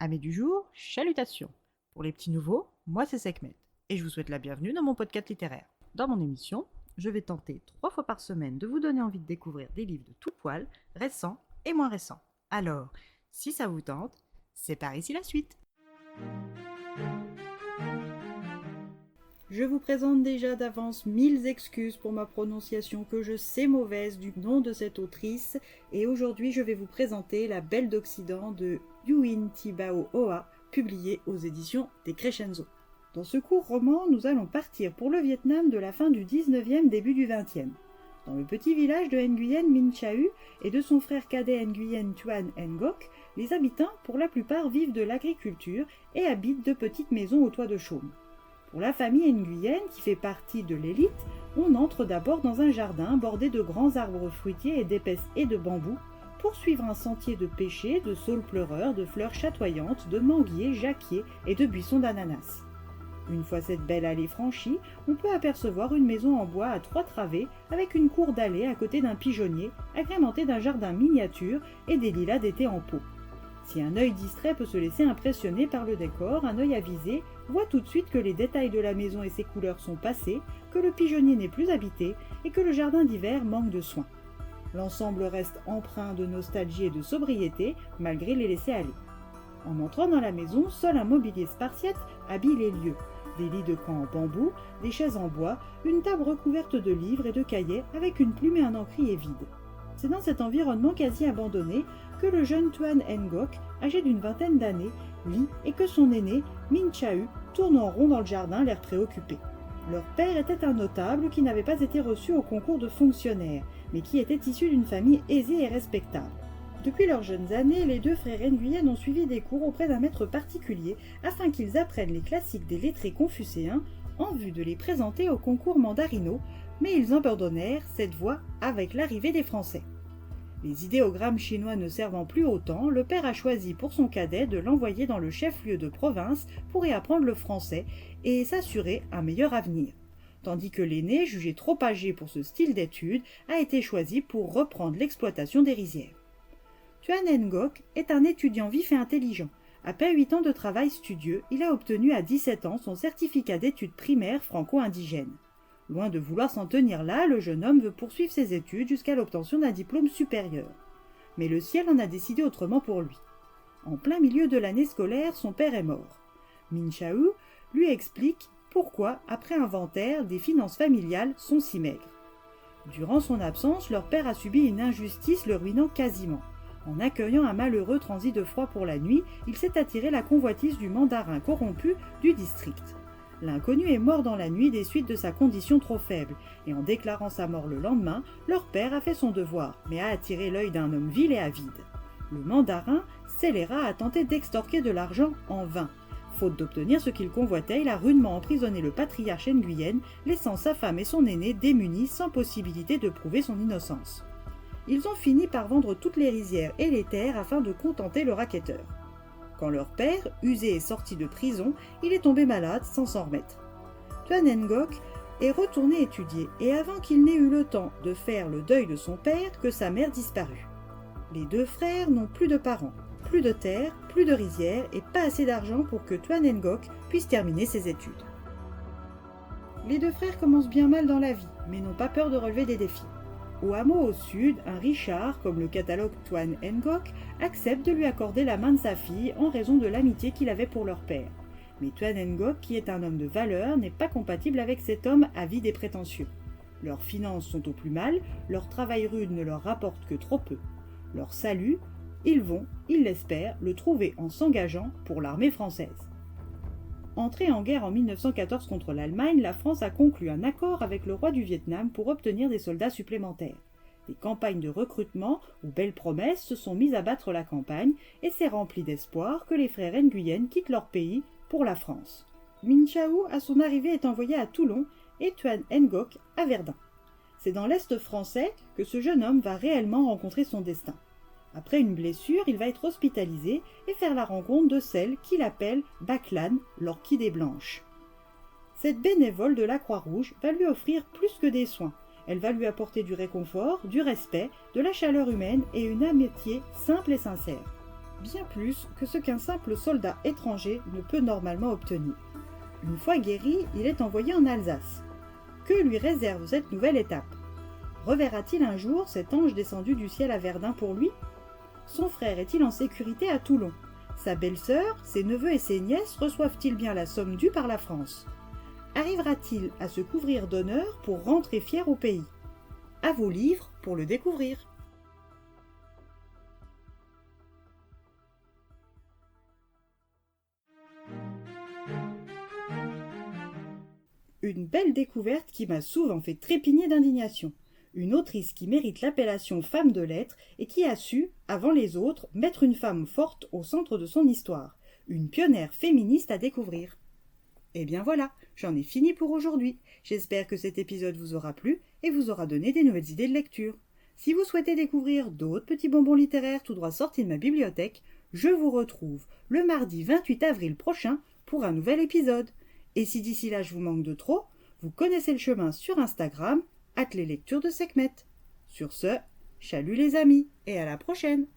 Amis du jour, chalutations. Pour les petits nouveaux, moi c'est Sekhmet, et je vous souhaite la bienvenue dans mon podcast littéraire. Dans mon émission, je vais tenter 3 fois par semaine de vous donner envie de découvrir des livres de tout poil, récents et moins récents. Alors, si ça vous tente, c'est par ici la suite. Je vous présente déjà d'avance 1000 excuses pour ma prononciation que je sais mauvaise du nom de cette autrice, et aujourd'hui je vais vous présenter La Belle d'Occident de Yuin Tibao Hoa, publié aux éditions des Crescenzo. Dans ce court roman, nous allons partir pour le Vietnam de la fin du 19e, début du 20e. Dans le petit village de Nguyen Minh Chau et de son frère cadet Nguyen Tuan Ngoc, les habitants pour la plupart vivent de l'agriculture et habitent de petites maisons au toit de chaume. Pour la famille Nguyen, qui fait partie de l'élite, on entre d'abord dans un jardin bordé de grands arbres fruitiers et d'épaisses haies de bambou, pour suivre un sentier de pêchers, de saules pleureurs, de fleurs chatoyantes, de manguiers, jacquiers et de buissons d'ananas. Une fois cette belle allée franchie, on peut apercevoir une maison en bois à 3 travées, avec une cour d'allée à côté d'un pigeonnier, agrémenté d'un jardin miniature et des lilas d'été en pot. Si un œil distrait peut se laisser impressionner par le décor, un œil avisé voit tout de suite que les détails de la maison et ses couleurs sont passés, que le pigeonnier n'est plus habité et que le jardin d'hiver manque de soins. L'ensemble reste empreint de nostalgie et de sobriété, malgré les laissés-aller. En entrant dans la maison, seul un mobilier spartiate habille les lieux. Des lits de camp en bambou, des chaises en bois, une table recouverte de livres et de cahiers avec une plume et un encrier vide. C'est dans cet environnement quasi abandonné que le jeune Tuan Ngoc, âgé d'une vingtaine d'années, lit et que son aîné, Minh Chau, tourne en rond dans le jardin, l'air préoccupé. Leur père était un notable qui n'avait pas été reçu au concours de fonctionnaire, mais qui était issu d'une famille aisée et respectable. Depuis leurs jeunes années, les deux frères Nguyen ont suivi des cours auprès d'un maître particulier afin qu'ils apprennent les classiques des lettrés confucéens en vue de les présenter au concours mandarino, mais ils abandonnèrent cette voie avec l'arrivée des Français. Les idéogrammes chinois ne servant plus autant, le père a choisi pour son cadet de l'envoyer dans le chef-lieu de province pour y apprendre le français et s'assurer un meilleur avenir, tandis que l'aîné, jugé trop âgé pour ce style d'études, a été choisi pour reprendre l'exploitation des rizières. Tuan Ngoc est un étudiant vif et intelligent. Après 8 ans de travail studieux, il a obtenu à 17 ans son certificat d'études primaires franco-indigènes. Loin de vouloir s'en tenir là, le jeune homme veut poursuivre ses études jusqu'à l'obtention d'un diplôme supérieur. Mais le ciel en a décidé autrement pour lui. En plein milieu de l'année scolaire, son père est mort. Minh Chau lui explique pourquoi, après inventaire, des finances familiales sont si maigres. Durant son absence, leur père a subi une injustice le ruinant quasiment. En accueillant un malheureux transi de froid pour la nuit, il s'est attiré la convoitise du mandarin corrompu du district. L'inconnu est mort dans la nuit des suites de sa condition trop faible, et en déclarant sa mort le lendemain, leur père a fait son devoir, mais a attiré l'œil d'un homme vil et avide. Le mandarin, scélérat, a tenté d'extorquer de l'argent en vain. Faute d'obtenir ce qu'il convoitait, il a rudement emprisonné le patriarche Nguyen, laissant sa femme et son aîné démunis sans possibilité de prouver son innocence. Ils ont fini par vendre toutes les rizières et les terres afin de contenter le racketteur. Quand leur père, usé et sorti de prison, il est tombé malade sans s'en remettre. Tuan Ngoc est retourné étudier et avant qu'il n'ait eu le temps de faire le deuil de son père que sa mère disparut. Les deux frères n'ont plus de parents, plus de terre, plus de rizières et pas assez d'argent pour que Tuan Ngoc puisse terminer ses études. Les deux frères commencent bien mal dans la vie, mais n'ont pas peur de relever des défis. Au hameau au sud, un Richard, comme le catalogue Tuan Ngoc, accepte de lui accorder la main de sa fille en raison de l'amitié qu'il avait pour leur père. Mais Tuan Ngoc, qui est un homme de valeur, n'est pas compatible avec cet homme avide et prétentieux. Leurs finances sont au plus mal, leur travail rude ne leur rapporte que trop peu. Leur salut, ils vont, ils l'espèrent, le trouver en s'engageant pour l'armée française. Entrée en guerre en 1914 contre l'Allemagne, la France a conclu un accord avec le roi du Vietnam pour obtenir des soldats supplémentaires. Des campagnes de recrutement ou belles promesses se sont mises à battre la campagne et c'est rempli d'espoir que les frères Nguyen quittent leur pays pour la France. Minh Chau, à son arrivée, est envoyé à Toulon et Tuan Ngoc à Verdun. C'est dans l'Est français que ce jeune homme va réellement rencontrer son destin. Après une blessure, il va être hospitalisé et faire la rencontre de celle qu'il appelle Baclan, l'orchidée blanche. Cette bénévole de la Croix-Rouge va lui offrir plus que des soins. Elle va lui apporter du réconfort, du respect, de la chaleur humaine et une amitié simple et sincère. bien plus que ce qu'un simple soldat étranger ne peut normalement obtenir. Une fois guéri, il est envoyé en Alsace. Que lui réserve cette nouvelle étape? Reverra-t-il un jour cet ange descendu du ciel à Verdun pour lui? Son frère est-il en sécurité à Toulon? Sa belle-sœur, ses neveux et ses nièces reçoivent-ils bien la somme due par la France? Arrivera-t-il à se couvrir d'honneur pour rentrer fier au pays? À vos livres pour le découvrir. Une belle découverte qui m'a souvent fait trépigner d'indignation. Une autrice qui mérite l'appellation femme de lettres et qui a su, avant les autres, mettre une femme forte au centre de son histoire. Une pionnière féministe à découvrir. Et bien voilà, j'en ai fini pour aujourd'hui. J'espère que cet épisode vous aura plu et vous aura donné des nouvelles idées de lecture. Si vous souhaitez découvrir d'autres petits bonbons littéraires tout droit sortis de ma bibliothèque, je vous retrouve le mardi 28 avril prochain pour un nouvel épisode. Et si d'ici là je vous manque de trop, vous connaissez le chemin sur Instagram, @leslectures de Sekhmet. Sur ce, chalut les amis, et à la prochaine!